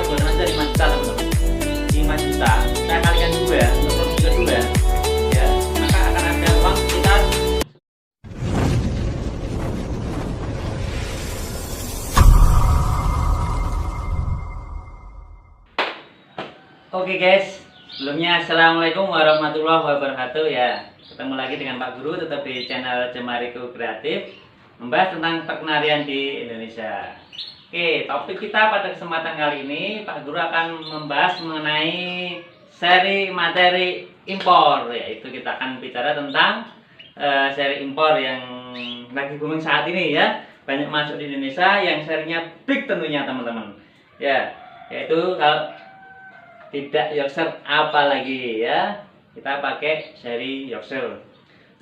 kebutuhan aja 5 juta teman-teman. 5 juta saya kalikan 2 untuk produksi kedua ya, maka akan ada uang sekitar. Oke guys, sebelumnya assalamualaikum warahmatullahi wabarakatuh ya. Ketemu lagi dengan Pak Guru tetap di channel Jemariku Kreatif, membahas tentang perkenarian di Indonesia. Oke, topik kita pada kesempatan kali ini Pak Guru akan membahas mengenai seri materi impor, yaitu kita akan bicara tentang seri impor yang lagi booming saat ini ya, banyak masuk di Indonesia, yang serinya big tentunya teman-teman ya, yaitu kalau tidak Yorkshire apalagi ya, kita pakai seri Yorkshire.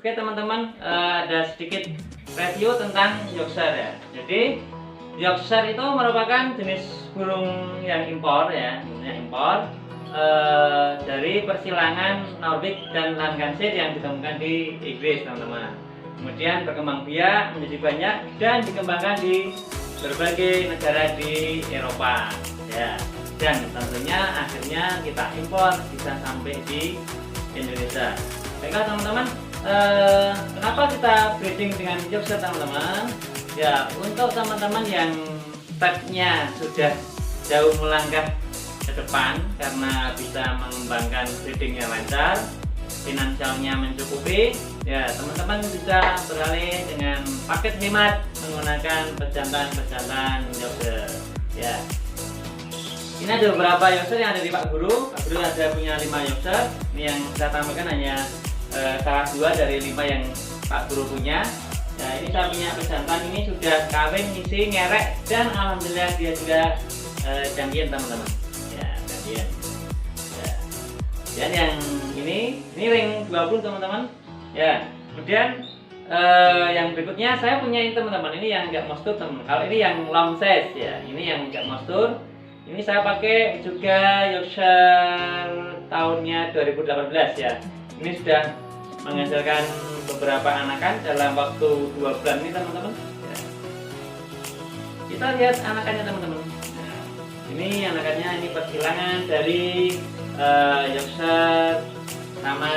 Oke teman-teman, ada sedikit review tentang Yorkshire ya. Jadi Yorkshire itu merupakan jenis burung yang impor ya, impor dari persilangan Norwich dan Lancashire yang ditemukan di Inggris teman-teman. Kemudian berkembang biak menjadi banyak dan dikembangkan di berbagai negara di Eropa ya. Dan tentunya akhirnya kita impor bisa sampai di Indonesia. Baiklah teman-teman, kenapa kita breeding dengan Yorkshire teman-teman? Ya, untuk teman-teman yang stepnya sudah jauh melangkah ke depan karena bisa mengembangkan breedingnya lancar, finansialnya mencukupi, ya teman-teman bisa beralih dengan paket hemat menggunakan pejantan Yorkshire. Ya, ini ada beberapa Yorkshire yang ada di Pak Guru. Pak Guru ada punya 5 Yorkshire. Ini yang saya tampilkan hanya salah 2 dari 5 yang Pak Guru punya. Nah, ini saya punya pejantan, ini sudah kawin, ngisi, ngerek, dan alhamdulillah dia juga champion teman-teman. Ya, champion. Ya. Dan yang ini ring 20 teman-teman. Ya, kemudian yang berikutnya saya punya ini teman-teman. Ini yang enggak mostur teman. Kalau ini yang long size ya, ini yang enggak mostur. Ini saya pakai juga Yorkshire tahunnya 2018 ya. Ini sudah menghasilkan beberapa anakan dalam waktu 2 bulan ini teman-teman ya. Kita lihat anakannya teman-teman. Nah, ini anakannya, ini persilangan dari Yorkshire sama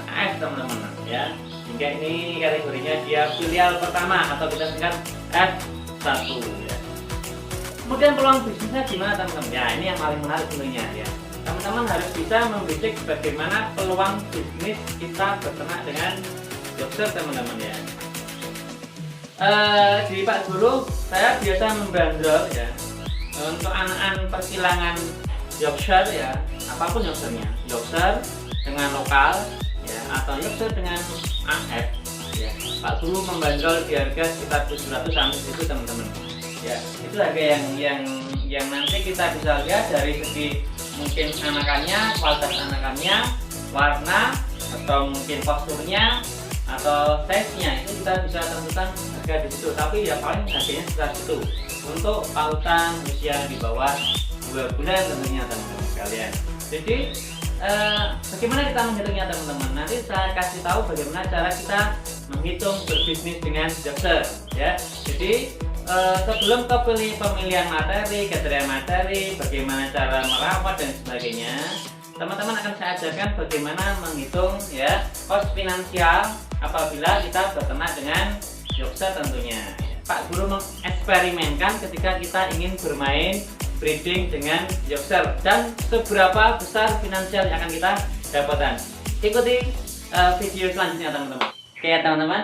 AF teman-teman ya. Hingga ini kategorinya dia filial pertama atau kita singkat F1 ya. Kemudian peluang bisnisnya gimana teman-teman? Ya, ini yang paling menarik tentunya ya. Teman-teman harus bisa membidik bagaimana peluang bisnis kita berternak dengan Yorkshire teman-teman ya. Di Pak Guru saya biasa membandrol ya untuk anak-anak persilangan Yorkshire ya, apapun Yorkshire-nya, Yorkshire dengan lokal ya atau Yorkshire dengan AF ya. Pak Guru membandrol di harga sekitar 700 sampai 1000 teman-teman. Ya, itu harga yang nanti kita bisa lihat dari segi mungkin anakannya, kualitas anakannya, warna, atau mungkin posturnya, atau size-nya, itu kita bisa tentukan harga di situ. Tapi ya paling harganya sekitar situ untuk pautan usia di bawah 2 bulan tentunya teman-teman sekalian. Jadi bagaimana kita menghitungnya teman-teman? Nanti saya kasih tahu bagaimana cara kita menghitung berbisnis dengan Yorkshire ya. Jadi sebelum pemilihan materi, kriteria materi, bagaimana cara merawat dan sebagainya, teman-teman akan saya ajarkan bagaimana menghitung ya kos finansial apabila kita berternak dengan Yorkshire tentunya. Pak Guru mengeksperimenkan ketika kita ingin bermain breeding dengan Yorkshire dan seberapa besar finansial yang akan kita dapatkan. Ikuti video selanjutnya teman-teman. Oke teman-teman,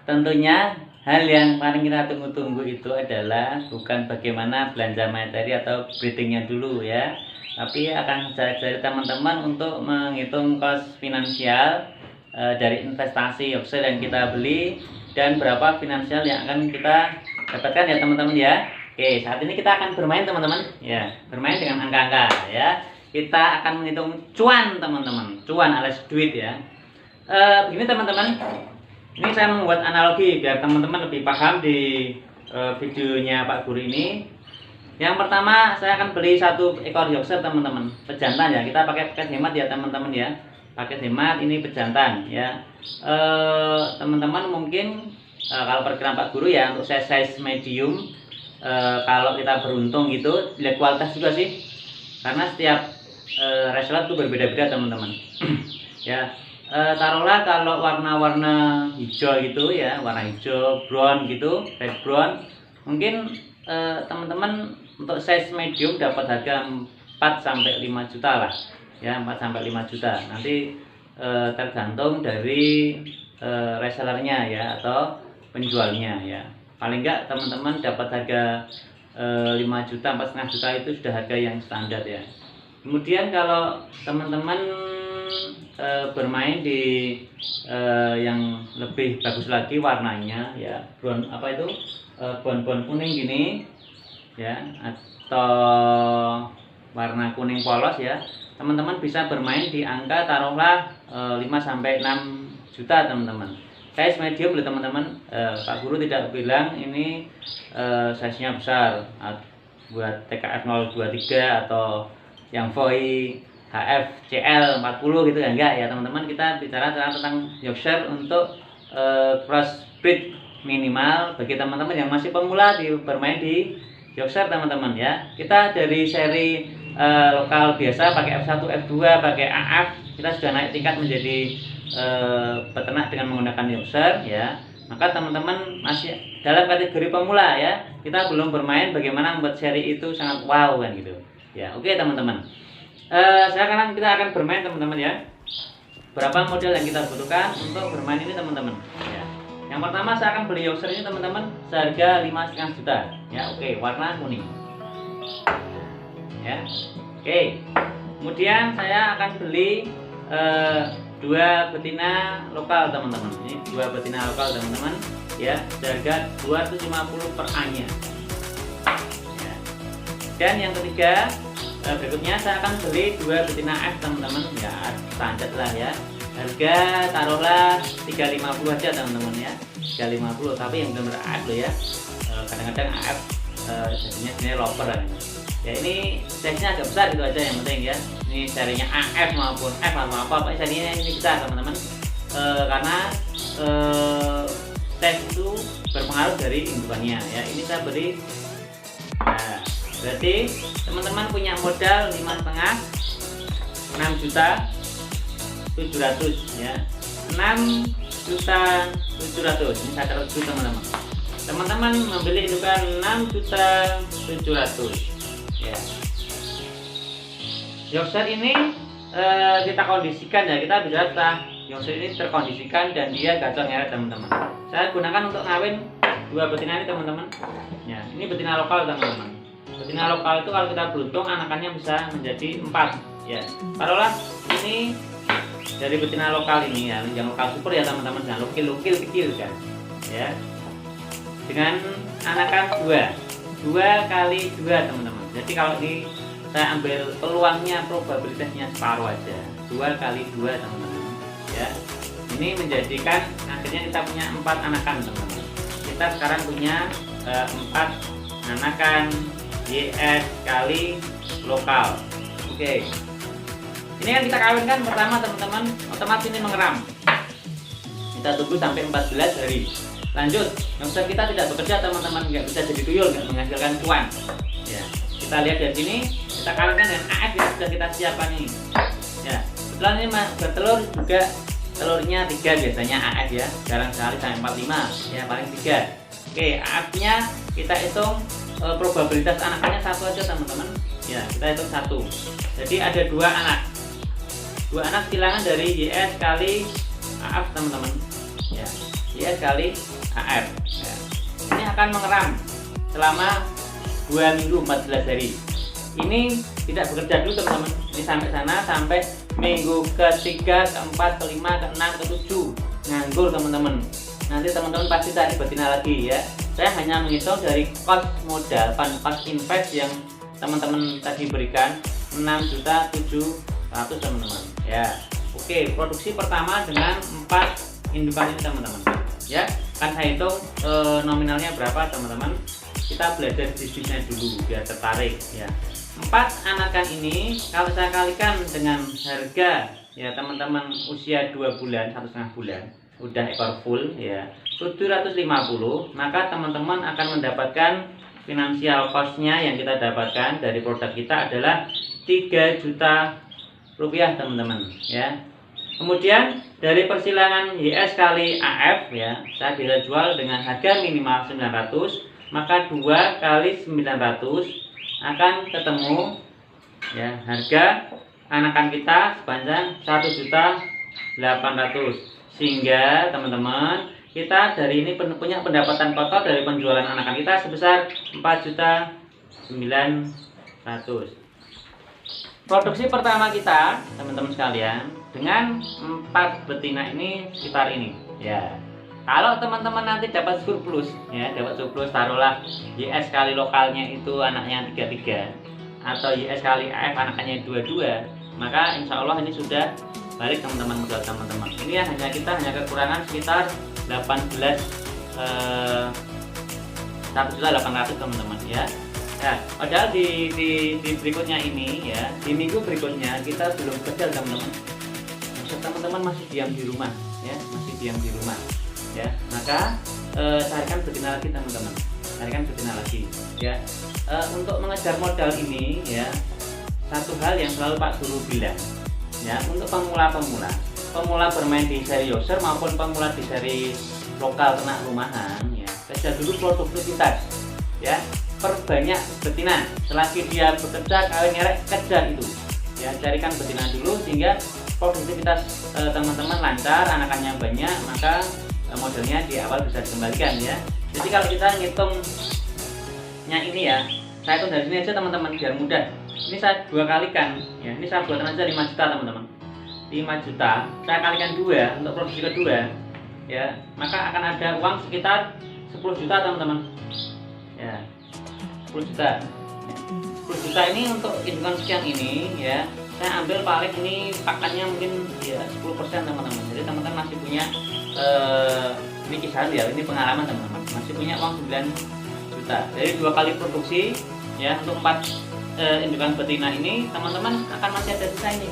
tentunya hal yang paling kita tunggu-tunggu itu adalah bukan bagaimana belanja materi atau breedingnya dulu ya, tapi akan saya ajari teman-teman untuk menghitung kos finansial dari investasi Yorkshire yang kita beli dan berapa finansial yang akan kita dapatkan ya teman-teman ya. Oke, saat ini kita akan bermain teman-teman ya, bermain dengan angka-angka ya. Kita akan menghitung cuan teman-teman, cuan alias duit ya. Begini teman-teman. Ini saya membuat analogi biar teman-teman lebih paham di videonya Pak Guru ini. Yang pertama saya akan beli 1 ekor Yorkshire teman-teman, pejantan ya. Kita pakai paket hemat ya teman-teman ya. Paket hemat ini pejantan ya. Teman-teman mungkin kalau perkiraan Pak Guru ya untuk size medium kalau kita beruntung gitu, lihat kualitas juga sih, karena setiap reseller itu berbeda-beda teman-teman. Ya, taruhlah kalau warna-warna hijau gitu ya, warna hijau brown gitu, red brown, mungkin teman-teman untuk size medium dapat harga 4 sampai 5 juta lah ya, 4 sampai 5 juta. Nanti tergantung dari resellernya ya, atau penjualnya ya. Paling enggak teman-teman dapat harga 5 juta, 4,5 juta itu sudah harga yang standar ya. Kemudian kalau teman-teman bermain di yang lebih bagus lagi warnanya ya, brown apa itu, brown kuning gini ya, atau warna kuning polos ya, teman-teman bisa bermain di angka taruhlah 5 sampai 6 juta teman-teman. Size medium loh teman-teman. Pak Guru tidak bilang ini size-nya besar buat TKF 023 atau yang VOI HF CL 40 gitu ya, enggak ya teman-teman. Kita bicara tentang Yorkshire untuk crossbreed minimal bagi teman-teman yang masih pemula bermain di Yorkshire teman-teman ya. Kita dari seri lokal biasa pakai F1 F2 pakai AF, kita sudah naik tingkat menjadi peternak dengan menggunakan Yorkshire ya. Maka teman-teman masih dalam kategori pemula ya, kita belum bermain bagaimana membuat seri itu sangat wow kan gitu ya. Oke teman-teman, sekarang kita akan bermain teman-teman ya. Berapa model yang kita butuhkan untuk bermain ini teman-teman ya. Yang pertama saya akan beli Yorkshire ini teman-teman seharga 5,5 juta ya. Oke, warna kuning ya. Oke, kemudian saya akan beli 2 betina lokal teman-teman. Ini 2 betina lokal teman-teman ya, seharga 250 per anya ya. Dan yang ketiga berikutnya saya akan beli 2 betina F teman-teman ya, standar lah ya, harga taruhlah 350 aja teman-teman ya, 350, tapi yang benar-benar AF loh ya. Kadang-kadang AF jadinya loper kan ya. Ini size-nya agak besar itu aja yang penting ya. Ini serinya AF maupun F atau apa serinya ini besar teman-teman, karena size itu berpengaruh dari indukannya ya. Ini saya beri, nah berarti teman-teman punya modal 5,5, 6 juta 700 ya, 6 juta 700. Ini saya taruh dulu teman-teman. Teman-teman membeli indukan 6 juta 700 ya. Yorkshire ini kita kondisikan ya, kita bisa setelah Yorkshire ini terkondisikan dan dia gacor ngeret teman-teman. Saya gunakan untuk ngawin 2 betina ini teman-teman ya. Ini betina lokal teman-teman. Betina lokal itu kalau kita beruntung anakannya bisa menjadi 4 ya. Taruhlah ini dari betina lokal ini ya, yang lokal super ya teman-teman, jangan lukil kecil kan ya, dengan anakan 2 kali 2 teman-teman. Jadi kalau ini saya ambil peluangnya, probabilitasnya separuh aja, 2 kali 2 teman-teman ya. Ini menjadikan akhirnya kita punya 4 anakan teman-teman. Kita sekarang punya 4 anakan YS kali lokal. Oke, ini kan kita kawinkan pertama teman-teman, otomatis ini mengeram. Kita tunggu sampai 14 hari. Lanjut, Yorkshire kita tidak bekerja teman-teman, nggak bisa jadi tuyul, nggak menghasilkan cuan ya. Kita lihat dari sini, kita kawinkan dengan AF yang sudah kita siapkan ini ya. Setelah ini bertelur juga, telurnya 3 biasanya AF ya, jarang sekali sampai 45 ya, paling 3. Oke, AF nya kita hitung, probabilitas anakannya 1 aja teman-teman ya, kita hitung 1. Jadi ada 2 anak, 2 anak silangan dari YS kali AF teman-teman ya, YS kali AF ya. Ini akan mengeram selama 2 minggu 14 hari. Ini tidak bekerja dulu teman-teman. Ini sampai sana, sampai minggu ke-3, ke-4, ke-5, ke-6, ke-7 nganggur teman-teman. Nanti teman-teman pasti cari betina lagi ya. Saya hanya menghitung dari cost modal, cost invest yang teman-teman tadi berikan 6.700.000 teman-teman ya. Oke, produksi pertama dengan 4 indukan ini teman-teman ya. Kan saya hitung nominalnya berapa teman-teman. Kita belajar bisnisnya dulu biar tertarik ya. 4 anakan ini kalau saya kalikan dengan harga ya teman-teman, usia 2 bulan, 1,5 bulan, udah ekor full ya, 750, maka teman-teman akan mendapatkan finansial cost-nya yang kita dapatkan dari produk kita adalah 3 juta rupiah teman-teman ya. Kemudian dari persilangan YS kali AF ya, saya bisa jual dengan harga minimal 900, maka 2 kali 900 akan ketemu ya harga anakan kita sepanjang 1.800.000, sehingga teman-teman kita dari ini punya pendapatan total dari penjualan anakan kita sebesar 4.900.000. Produksi pertama kita teman-teman sekalian dengan 4 betina ini sekitar ini ya. Kalau teman-teman nanti dapat surplus ya, dapat surplus taruhlah YS kali lokalnya itu anaknya 33 atau YS kali AF anaknya 22, maka insya Allah ini sudah balik teman-teman modal teman-teman. Ini ya, hanya kekurangan sekitar 1.800.000 teman-teman ya. Nah, padahal di berikutnya ini ya, di minggu berikutnya kita belum kerja teman-teman. Teman-teman masih diam di rumah ya, masih diam di rumah ya. Maka carikan betina lagi teman-teman, carikan betina lagi ya. Untuk mengejar modal ini ya, satu hal yang selalu Pak Guru bilang ya, untuk pemula bermain di seri Yoser maupun pemula di seri lokal ternak rumahan ya, kejar dulu produktivitas ya. Perbanyak betina, selagi dia bekerja kawin ngerek, kejar itu ya, carikan betina dulu sehingga produktivitas teman-teman lancar, anakannya banyak, maka modalnya di awal bisa dikembalikan ya. Jadi kalau kita ngitungnya ini ya, saya hitung dari sini aja teman-teman biar mudah. Ini saya 2 kalikan ya, ini saya buatkan aja 5 juta teman-teman, 5 juta saya kalikan 2 untuk produksi kedua ya, maka akan ada uang sekitar 10 juta teman-teman ya. 10 juta. 10 juta ini untuk hitungan sekian ini ya, saya ambil paling ini pakannya mungkin ya 10% teman-teman. Jadi teman-teman masih punya ini kisaran ya, ini pengalaman teman-teman, masih punya uang 9 juta. Jadi 2 kali produksi ya, untuk 4 indukan betina ini teman-teman akan masih ada sisa ini.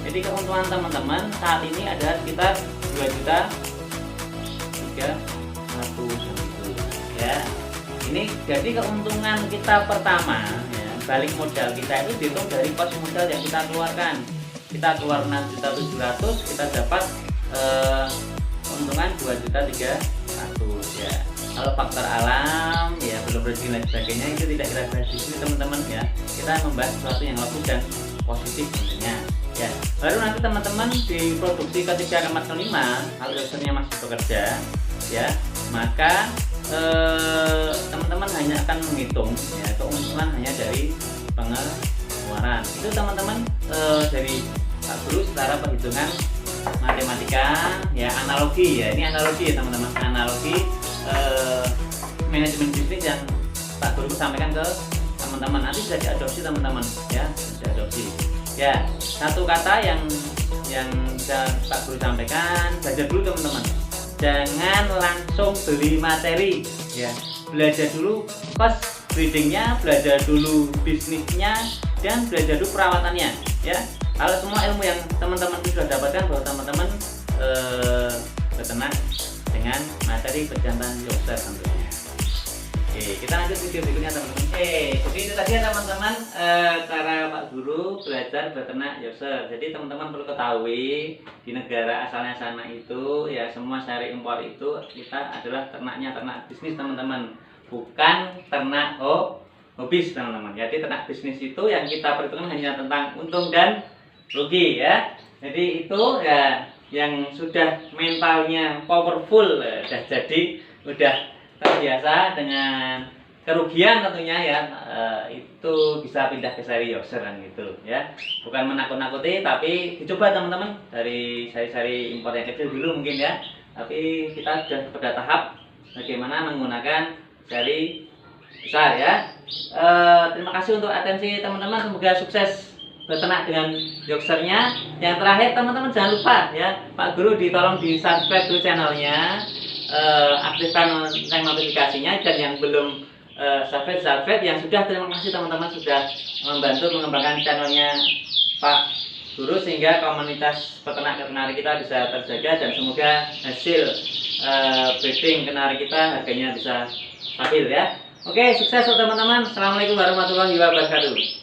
Jadi keuntungan teman-teman saat ini ada sekitar 2 juta 300 ya. Ini jadi keuntungan kita pertama ya, balik modal kita itu dihitung dari kos modal yang kita keluarkan. Kita keluar 6.700.000, kita dapat keuntungan 2.300.000 ya. Kalau faktor alam ya, belum rezeki dan sebagainya itu tidak kita bahas di sini teman-teman ya. Kita membahas sesuatu yang lebih dan positif tentunya ya. Baru nanti teman-teman di produksi ketiga keempat kelima, kalau dokternya masih bekerja ya, maka teman-teman hanya akan menghitung ya, keuntungan hanya dari pengeluaran. Itu teman-teman dari Pak Guru secara perhitungan matematika ya, analogi ya. Ini analogi ya teman-teman, analogi manajemen bisnis yang Pak Guru sampaikan ke teman-teman. Nanti bisa diadopsi teman-teman ya, bisa diadopsi ya. Satu kata yang bisa Pak Guru sampaikan, belajar dulu teman-teman. Jangan langsung beli materi ya, belajar dulu cost breedingnya, belajar dulu bisnisnya, dan belajar dulu perawatannya ya. Kalau semua ilmu yang teman-teman sudah dapatkan, bahwa teman-teman beternak dengan materi pejantan Yoser tentunya. Oke, kita lanjut video berikutnya teman-teman. Jadi itu tadi ya teman-teman, cara Pak Guru belajar beternak Yoser. Jadi teman-teman perlu ketahui di negara asalnya sana itu ya, semua seri impor itu kita adalah ternaknya ternak bisnis teman-teman, bukan ternak hobis teman-teman. Jadi ternak bisnis itu yang kita perhitungkan hanya tentang untung dan rugi ya. Jadi itu ya yang sudah mentalnya powerful ya, jadi udah terbiasa dengan kerugian tentunya ya, itu bisa pindah ke seri Yoser kan gitu ya. Bukan menakut-nakuti, tapi dicoba teman-teman dari seri-seri impor yang kecil dulu mungkin ya. Tapi kita sudah pada tahap bagaimana menggunakan seri besar ya. Terima kasih untuk atensi teman-teman, semoga sukses beternak dengan Yosernya. Yang terakhir teman-teman jangan lupa ya, Pak Guru ditolong di subscribe dulu channelnya, aktifkan lonceng notifikasinya, dan yang belum subscribe, yang sudah, terima kasih teman-teman sudah membantu mengembangkan channelnya Pak Guru sehingga komunitas peternak kenari kita bisa terjaga, dan semoga hasil breeding kenari kita harganya bisa stabil ya. Oke, sukses buat teman-teman. Assalamualaikum warahmatullahi wabarakatuh.